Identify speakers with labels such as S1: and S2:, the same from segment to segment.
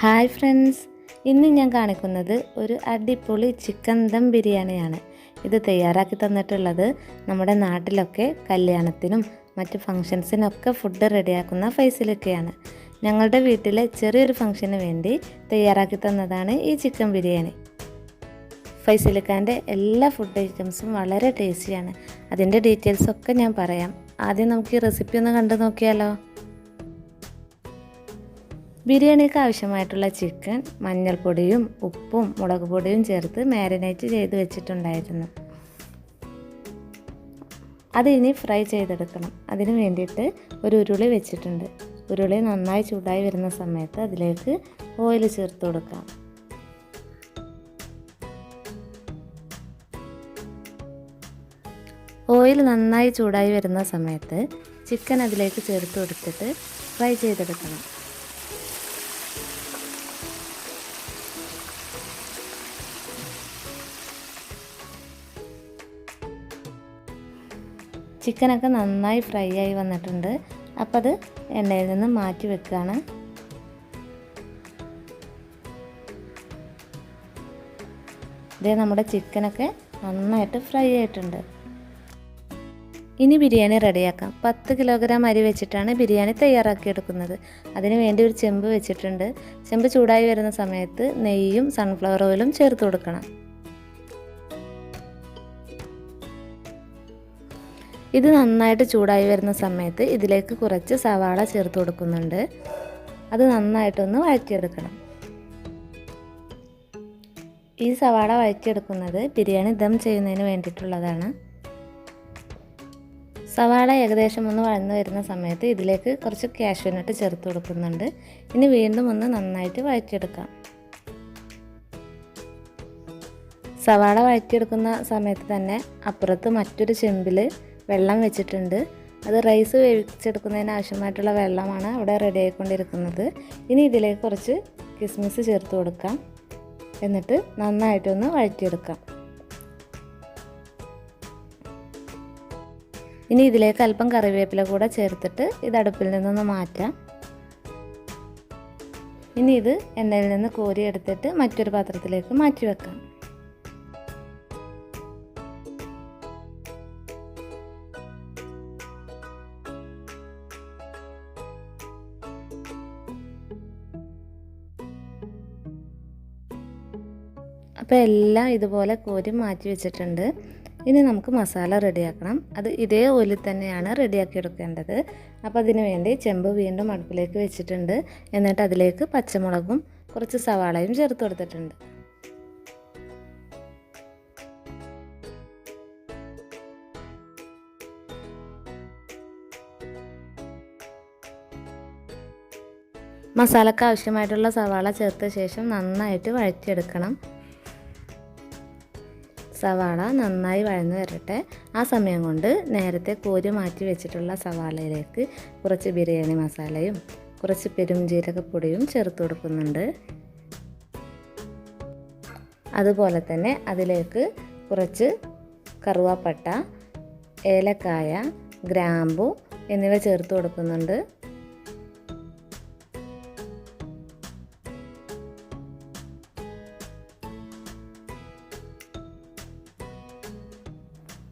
S1: Hi friends, ഇന്ന് ഞാൻ കാണിക്കുന്നത് ഒരു അടിപൊളി ചിക്കൻ ദം ബിരിയാണിയാണ്. ഇത് തയ്യാറാക്കി തന്നിട്ടുള്ളത് നമ്മുടെ നാട്ടിലൊക്കെ കല്യാണത്തിനും മറ്റ് ഫംഗ്ഷൻസിനൊക്കെ ഫുഡ് റെഡിയാക്കുന്ന ഫൈസലൊക്കെയാണ്. ഞങ്ങളുടെ വീട്ടിലെ ചെറിയൊരു ഫംഗ്ഷന് വേണ്ടി തയ്യാറാക്കി തന്നതാണ് ഈ ചിക്കൻ ബിരിയാണി. ഫൈസലിക്കാൻ്റെ എല്ലാ ഫുഡ് ഐറ്റംസും വളരെ ടേസ്റ്റിയാണ്. അതിൻ്റെ ഡീറ്റെയിൽസൊക്കെ ഞാൻ പറയാം. ആദ്യം നമുക്ക് ഈ റെസിപ്പി ഒന്ന് കണ്ടു നോക്കിയാലോ. ബിരിയാണിക്ക് ആവശ്യമായിട്ടുള്ള ചിക്കൻ മഞ്ഞൾപ്പൊടിയും ഉപ്പും മുളക് പൊടിയും ചേർത്ത് മാരിനേറ്റ് ചെയ്ത് വെച്ചിട്ടുണ്ടായിരുന്നു. അത് ഇനി ഫ്രൈ ചെയ്തെടുക്കണം. അതിന് വേണ്ടിയിട്ട് ഒരു ഉരുളി വെച്ചിട്ടുണ്ട്. ഉരുളി നന്നായി ചൂടായി വരുന്ന സമയത്ത് അതിലേക്ക് ഓയിൽ ചേർത്ത് കൊടുക്കാം. ഓയിൽ നന്നായി ചൂടായി വരുന്ന സമയത്ത് ചിക്കൻ അതിലേക്ക് ചേർത്ത് കൊടുത്തിട്ട് ഫ്രൈ ചെയ്തെടുക്കണം. ചിക്കനൊക്കെ നന്നായി ഫ്രൈ ആയി വന്നിട്ടുണ്ട്. അപ്പോൾ അത് എണ്ണയിൽ നിന്ന് മാറ്റി വെക്കുകയാണ്. ഇതേ നമ്മുടെ ചിക്കനൊക്കെ നന്നായിട്ട് ഫ്രൈ ആയിട്ടുണ്ട്. ഇനി ബിരിയാണി റെഡിയാക്കാം. 10 കിലോഗ്രാം അരി വെച്ചിട്ടാണ് ബിരിയാണി തയ്യാറാക്കിയെടുക്കുന്നത്. അതിന് വേണ്ടി ഒരു ചെമ്പ് വെച്ചിട്ടുണ്ട്. ചെമ്പ് ചൂടായി വരുന്ന സമയത്ത് നെയ്യും സൺഫ്ലവർ ഓയിലും ചേർത്ത് കൊടുക്കണം. ഇത് നന്നായിട്ട് ചൂടായി വരുന്ന സമയത്ത് ഇതിലേക്ക് കുറച്ച് സവാള ചേർത്ത് കൊടുക്കുന്നുണ്ട്. അത് നന്നായിട്ടൊന്ന് വഴറ്റിയെടുക്കണം. ഈ സവാള വഴറ്റിയെടുക്കുന്നത് ബിരിയാണി ദം ചെയ്യുന്നതിന് വേണ്ടിയിട്ടുള്ളതാണ്. സവാള ഏകദേശം ഒന്ന് വഴന്നു വരുന്ന സമയത്ത് ഇതിലേക്ക് കുറച്ച് കാഷ്യൂനട്ട് ചേർത്ത് കൊടുക്കുന്നുണ്ട്. ഇനി വീണ്ടും ഒന്ന് നന്നായിട്ട് വഴറ്റിയെടുക്കാം. സവാള വഴറ്റിയെടുക്കുന്ന സമയത്ത് തന്നെ അപ്പുറത്ത് മറ്റൊരു ചെമ്പിൽ വെള്ളം വെച്ചിട്ടുണ്ട്. അത് റൈസ് വേവിച്ചെടുക്കുന്നതിന് ആവശ്യമായിട്ടുള്ള വെള്ളമാണ് അവിടെ റെഡി ആയിക്കൊണ്ടിരിക്കുന്നത്. ഇനി ഇതിലേക്ക് കുറച്ച് കിസ്മിസ് ചേർത്ത് കൊടുക്കാം. എന്നിട്ട് നന്നായിട്ടൊന്ന് വഴറ്റിയെടുക്കാം. ഇനി ഇതിലേക്ക് അല്പം കറിവേപ്പില കൂടെ ചേർത്തിട്ട് ഇത് അടുപ്പിൽ നിന്നൊന്ന് മാറ്റാം. ഇനി ഇത് എണ്ണയിൽ നിന്ന് കോരിയെടുത്തിട്ട് മറ്റൊരു പാത്രത്തിലേക്ക് മാറ്റി വെക്കാം. അപ്പോൾ എല്ലാം ഇതുപോലെ കോരി മാറ്റി വെച്ചിട്ടുണ്ട്. ഇനി നമുക്ക് മസാല റെഡിയാക്കണം. അത് ഇതേ ഓയിലിൽ തന്നെയാണ് റെഡിയാക്കി എടുക്കേണ്ടത്. അപ്പോൾ അതിന് വേണ്ടി ചെമ്പ് വീണ്ടും അടുപ്പിലേക്ക് വെച്ചിട്ടുണ്ട്. എന്നിട്ട് അതിലേക്ക് പച്ചമുളകും കുറച്ച് സവാളയും ചേർത്ത് കൊടുത്തിട്ടുണ്ട്. മസാലയ്ക്ക് ആവശ്യമായിട്ടുള്ള സവാള ചേർത്ത ശേഷം നന്നായിട്ട് വഴറ്റിയെടുക്കണം. സവാള നന്നായി വഴന്നു വരട്ടെ. ആ സമയം കൊണ്ട് നേരത്തെ കോരി മാറ്റി വെച്ചിട്ടുള്ള സവാളയിലേക്ക് കുറച്ച് ബിരിയാണി മസാലയും കുറച്ച് പെരുംജീരകപ്പൊടിയും ചേർത്ത് കൊടുക്കുന്നുണ്ട്. അതുപോലെ തന്നെ അതിലേക്ക് കുറച്ച് കറുവാപ്പട്ട, ഏലക്കായ, ഗ്രാമ്പു എന്നിവ ചേർത്ത് കൊടുക്കുന്നുണ്ട്.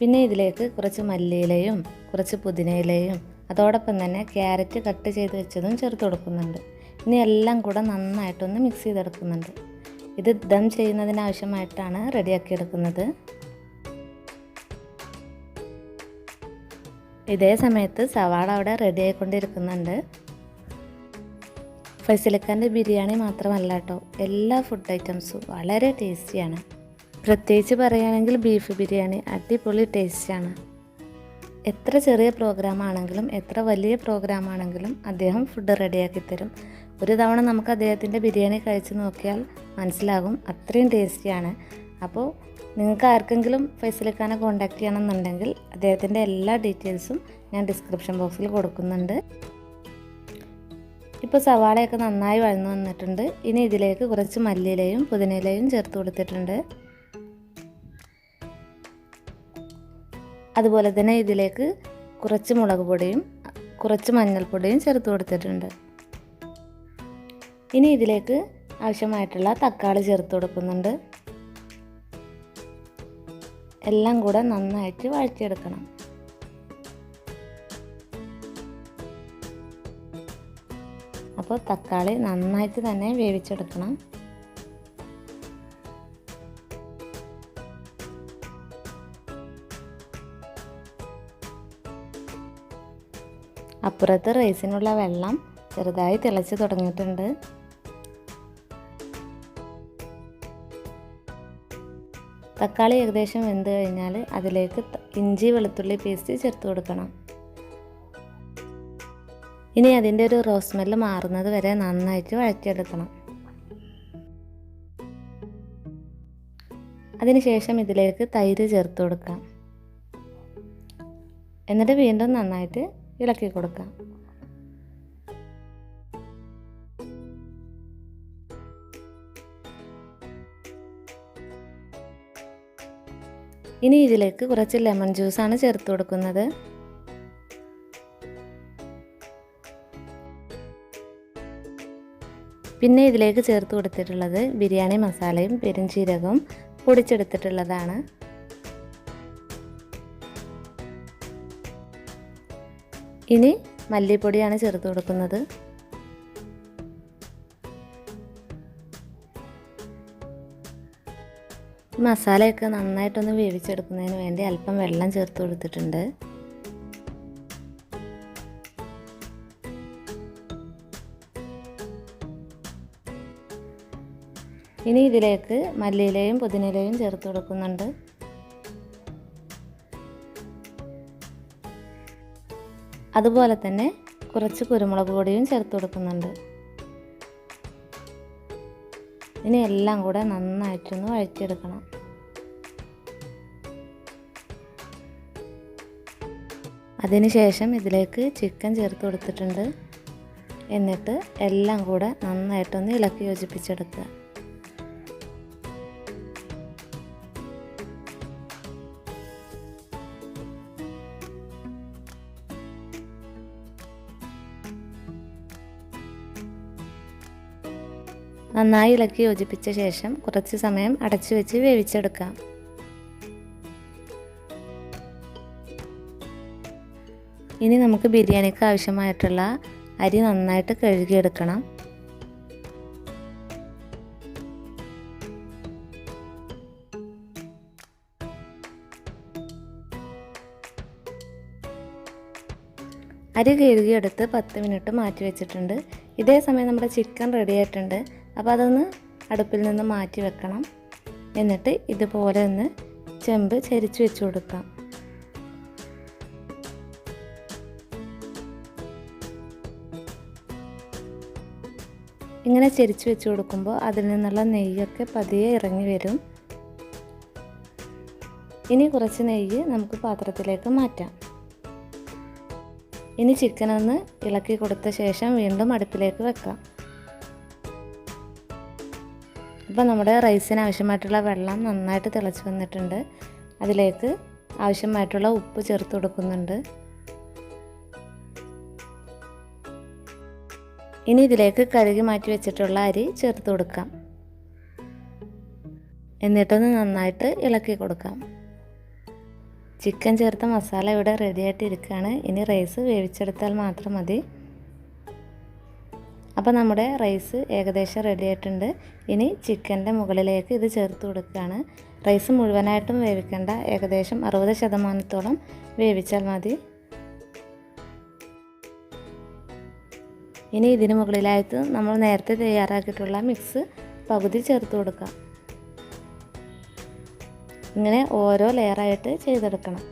S1: പിന്നെ ഇതിലേക്ക് കുറച്ച് മല്ലിയിലയും കുറച്ച് പുതിനയിലയും അതോടൊപ്പം തന്നെ ക്യാരറ്റ് കട്ട് ചെയ്ത് വെച്ചതും ചേർത്ത് കൊടുക്കുന്നുണ്ട്. ഇനി എല്ലാം കൂടെ നന്നായിട്ടൊന്ന് മിക്സ് ചെയ്തെടുക്കുന്നുണ്ട്. ഇത് ദം ചെയ്യുന്നതിനാവശ്യമായിട്ടാണ് റെഡിയാക്കിയെടുക്കുന്നത്. ഇതേ സമയത്ത് സവാള അവിടെ റെഡി ആയിക്കൊണ്ടിരിക്കുന്നുണ്ട്. ഫൈസലിക്കാൻ്റെ ബിരിയാണി മാത്രമല്ല കേട്ടോ, എല്ലാ ഫുഡ് ഐറ്റംസും വളരെ ടേസ്റ്റിയാണ്. പ്രത്യേകിച്ച് പറയുകയാണെങ്കിൽ ബീഫ് ബിരിയാണി അടിപൊളി ടേസ്റ്റാണ്. എത്ര ചെറിയ പ്രോഗ്രാമാണെങ്കിലും എത്ര വലിയ പ്രോഗ്രാമാണെങ്കിലും അദ്ദേഹം ഫുഡ് റെഡിയാക്കി തരും. ഒരു തവണ നമുക്ക് അദ്ദേഹത്തിൻ്റെ ബിരിയാണി കഴിച്ച് നോക്കിയാൽ മനസ്സിലാകും, അത്രയും ടേസ്റ്റിയാണ്. അപ്പോൾ നിങ്ങൾക്ക് ആർക്കെങ്കിലും ഫൈസലിക്കാനെ കോൺടാക്റ്റ് ചെയ്യണമെന്നുണ്ടെങ്കിൽ അദ്ദേഹത്തിൻ്റെ എല്ലാ ഡീറ്റെയിൽസും ഞാൻ ഡിസ്ക്രിപ്ഷൻ ബോക്സിൽ കൊടുക്കുന്നുണ്ട്. ഇപ്പോൾ സവാളയൊക്കെ നന്നായി വഴന്നു വന്നിട്ടുണ്ട്. ഇനി ഇതിലേക്ക് കുറച്ച് മല്ലിയിലയും പുതിനയിലയും ചേർത്ത് കൊടുത്തിട്ടുണ്ട്. അതുപോലെ തന്നെ ഇതിലേക്ക് കുറച്ച് മുളക് പൊടിയും കുറച്ച് മഞ്ഞൾപ്പൊടിയും ചേർത്ത് കൊടുത്തിട്ടുണ്ട്. ഇനി ഇതിലേക്ക് ആവശ്യമായിട്ടുള്ള തക്കാളി ചേർത്ത് കൊടുക്കുന്നുണ്ട്. എല്ലാം കൂടെ നന്നായിട്ട് വഴറ്റിയെടുക്കണം. അപ്പോൾ തക്കാളി നന്നായിട്ട് തന്നെ വേവിച്ചെടുക്കണം. അപ്പുറത്ത് റൈസിനുള്ള വെള്ളം ചെറുതായി തിളച്ച് തുടങ്ങിയിട്ടുണ്ട്. തക്കാളി ഏകദേശം വെന്ത് കഴിഞ്ഞാൽ അതിലേക്ക് ഇഞ്ചി വെളുത്തുള്ളി പേസ്റ്റ് ചേർത്ത് കൊടുക്കണം. ഇനി അതിൻ്റെ ഒരു റോസ് സ്മെല്ല് മാറുന്നത് വരെ നന്നായിട്ട് വഴറ്റിയെടുക്കണം. അതിനുശേഷം ഇതിലേക്ക് തൈര് ചേർത്ത് കൊടുക്കാം. എന്നിട്ട് വീണ്ടും നന്നായിട്ട് ഇളക്കി കൊടുക്കാം. ഇനി ഇതിലേക്ക് കുറച്ച് ലെമൺ ജ്യൂസാണ് ചേർത്ത് കൊടുക്കുന്നത്. പിന്നെ ഇതിലേക്ക് ചേർത്ത് കൊടുത്തിട്ടുള്ളത് ബിരിയാണി മസാലയും പെരുംജീരകവും പൊടിച്ചെടുത്തിട്ടുള്ളതാണ്. ഇനി മല്ലിപ്പൊടിയാണ് ചേർത്ത് കൊടുക്കുന്നത്. മസാലയൊക്കെ നന്നായിട്ടൊന്ന് വേവിച്ചെടുക്കുന്നതിന് വേണ്ടി അല്പം വെള്ളം ചേർത്ത് കൊടുത്തിട്ടുണ്ട്. ഇനി ഇതിലേക്ക് മല്ലിയിലയും പുതിനയിലയും ചേർത്ത് കൊടുക്കുന്നുണ്ട്. അതുപോലെ തന്നെ കുറച്ച് കുരുമുളക് പൊടിയും ചേർത്ത് കൊടുക്കുന്നുണ്ട്. ഇനി എല്ലാം കൂടെ നന്നായിട്ടൊന്ന് വഴറ്റിയെടുക്കണം. അതിനുശേഷം ഇതിലേക്ക് ചിക്കൻ ചേർത്ത് കൊടുത്തിട്ടുണ്ട്. എന്നിട്ട് എല്ലാം കൂടെ നന്നായിട്ടൊന്ന് ഇളക്കി യോജിപ്പിച്ചെടുക്കുക. നന്നായി ഇളക്കി യോജിപ്പിച്ച ശേഷം കുറച്ച് സമയം അടച്ചു വെച്ച് വേവിച്ചെടുക്കാം. ഇനി നമുക്ക് ബിരിയാണിക്ക് ആവശ്യമായിട്ടുള്ള അരി നന്നായിട്ട് കഴുകിയെടുക്കണം. അരി കഴുകിയെടുത്ത് 10 മിനിറ്റ് മാറ്റി വെച്ചിട്ടുണ്ട്. ഇതേ സമയം നമ്മുടെ ചിക്കൻ റെഡി ആയിട്ടുണ്ട്. അപ്പോൾ അതൊന്ന് അടുപ്പിൽ നിന്ന് മാറ്റി വെക്കണം. എന്നിട്ട് ഇതുപോലെ ഒന്ന് ചെമ്പ് ചരിച്ച് വെച്ച് കൊടുക്കാം. ഇങ്ങനെ ചരിച്ച് വെച്ച് കൊടുക്കുമ്പോൾ അതിൽ നിന്നുള്ള നെയ്യൊക്കെ പതിയെ ഇറങ്ങി വരും. ഇനി കുറച്ച് നെയ്യ് നമുക്ക് പാത്രത്തിലേക്ക് മാറ്റാം. ഇനി ചിക്കൻ ഒന്ന് ഇളക്കി കൊടുത്ത ശേഷം വീണ്ടും അടുപ്പിലേക്ക് വെക്കാം. ഇപ്പോൾ നമ്മുടെ റൈസിന് ആവശ്യമായിട്ടുള്ള വെള്ളം നന്നായിട്ട് തിളച്ച് വന്നിട്ടുണ്ട്. അതിലേക്ക് ആവശ്യമായിട്ടുള്ള ഉപ്പ് ചേർത്ത് കൊടുക്കുന്നുണ്ട്. ഇനി ഇതിലേക്ക് കഴുകി മാറ്റി വെച്ചിട്ടുള്ള അരി ചേർത്ത് കൊടുക്കാം. എന്നിട്ടൊന്ന് നന്നായിട്ട് ഇളക്കി കൊടുക്കാം. ചിക്കൻ ചേർത്ത മസാല ഇവിടെ റെഡി ആയിട്ട് ഇരിക്കുകയാണ്. ഇനി റൈസ് വേവിച്ചെടുത്താൽ മാത്രം മതി. അപ്പോൾ നമ്മുടെ റൈസ് ഏകദേശം റെഡി ആയിട്ടുണ്ട്. ഇനി ചിക്കൻ്റെ മുകളിലേക്ക് ഇത് ചേർത്ത് കൊടുക്കുകയാണ്. റൈസ് മുഴുവനായിട്ടും വേവിക്കേണ്ട, ഏകദേശം 60% വേവിച്ചാൽ മതി. ഇനി ഇതിന് മുകളിലായിട്ട് നമ്മൾ നേരത്തെ തയ്യാറാക്കിയിട്ടുള്ള മിക്സ് പകുതി ചേർത്ത് കൊടുക്കാം. ഇങ്ങനെ ഓരോ ലെയറായിട്ട് ചെയ്തെടുക്കണം.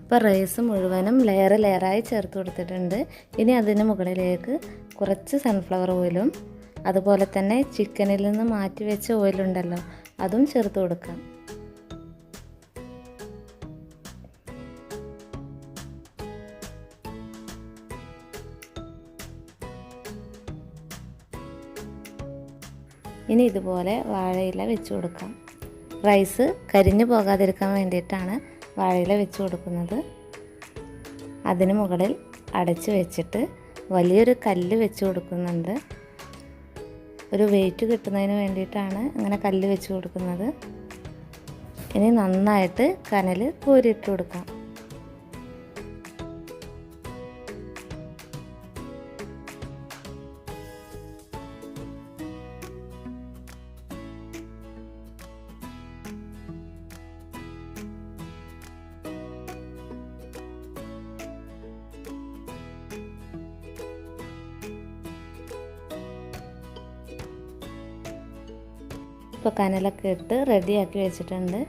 S1: ഇപ്പോൾ റൈസ് മുഴുവനും ലെയറായി ചേർത്ത് കൊടുത്തിട്ടുണ്ട്. ഇനി അതിന് മുകളിലേക്ക് കുറച്ച് സൺഫ്ലവർ ഓയിലും അതുപോലെ തന്നെ ചിക്കനിൽ നിന്ന് മാറ്റി വെച്ച ഓയിലുണ്ടല്ലോ, അതും ചേർത്ത് കൊടുക്കാം. ഇനി ഇതുപോലെ വാഴയില വെച്ച് കൊടുക്കാം. റൈസ് കരിഞ്ഞു പോകാതിരിക്കാൻ വേണ്ടിയിട്ടാണ് വാഴയില വെച്ച് കൊടുക്കുന്നത്. അതിന് മുകളിൽ അടച്ച് വെച്ചിട്ട് വലിയൊരു കല്ല് വെച്ച് കൊടുക്കുന്നുണ്ട്. ഒരു വെയിറ്റ് കിട്ടുന്നതിന് വേണ്ടിയിട്ടാണ് ഇങ്ങനെ കല്ല് വെച്ച് കൊടുക്കുന്നത്. ഇനി നന്നായിട്ട് കനൽ കോരിയിട്ട് കൊടുക്കാം. ഇപ്പോൾ കനലൊക്കെ ഇട്ട് റെഡിയാക്കി വെച്ചിട്ടുണ്ട്.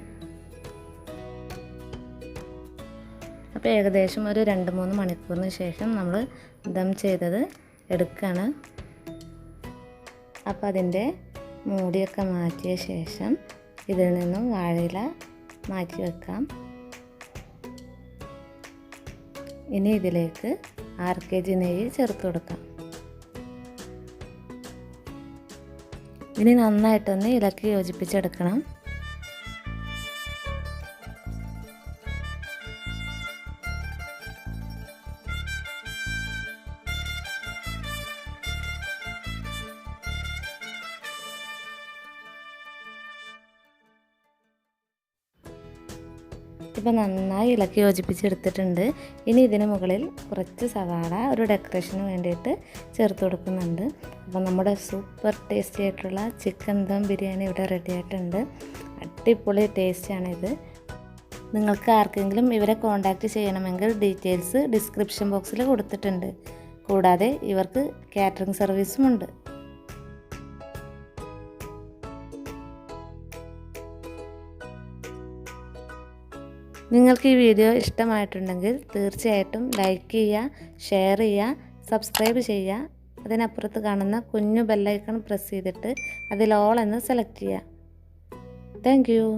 S1: അപ്പോൾ ഏകദേശം ഒരു 2-3 മണിക്കൂറിന് ശേഷം നമ്മൾ ദം ചെയ്തത് എടുക്കുകയാണ്. അപ്പോൾ അതിൻ്റെ മൂടിയൊക്കെ മാറ്റിയ ശേഷം ഇതിൽ നിന്നും വാഴയില മാറ്റി വെക്കാം. ഇനി ഇതിലേക്ക് 6 kg നെയ്യ് ചേർത്ത് കൊടുക്കാം. ഇനി നന്നായിട്ടൊന്ന് ഇളക്കി യോജിപ്പിച്ചെടുക്കണം. ഇപ്പോൾ നന്നായി ഇളക്കി യോജിപ്പിച്ചെടുത്തിട്ടുണ്ട്. ഇനി ഇതിന് മുകളിൽ കുറച്ച് സവാള ഒരു ഡെക്കറേഷന് വേണ്ടിയിട്ട് ചേർത്ത് കൊടുക്കുന്നുണ്ട്. അപ്പോൾ നമ്മുടെ സൂപ്പർ ടേസ്റ്റി ആയിട്ടുള്ള ചിക്കൻ ദം ബിരിയാണി ഇവിടെ റെഡി ആയിട്ടുണ്ട്. അടിപൊളി ടേസ്റ്റാണിത്. നിങ്ങൾക്ക് ആർക്കെങ്കിലും ഇവരെ കോൺടാക്റ്റ് ചെയ്യണമെങ്കിൽ ഡീറ്റെയിൽസ് ഡിസ്ക്രിപ്ഷൻ ബോക്സിൽ കൊടുത്തിട്ടുണ്ട്. കൂടാതെ ഇവർക്ക് കാറ്ററിംഗ് സർവീസും ഉണ്ട്. നിങ്ങൾക്ക് ഈ വീഡിയോ ഇഷ്ടമായിട്ടുണ്ടെങ്കിൽ തീർച്ചയായിട്ടും ലൈക്ക് ചെയ്യുക, ഷെയർ ചെയ്യുക, സബ്സ്ക്രൈബ് ചെയ്യുക. അതിനപ്പുറത്ത് കാണുന്ന കുഞ്ഞു ബെല്ലൈക്കൺ പ്രസ് ചെയ്തിട്ട് അതിൽ ഓൾ എന്ന് സെലക്ട് ചെയ്യുക. Thank you.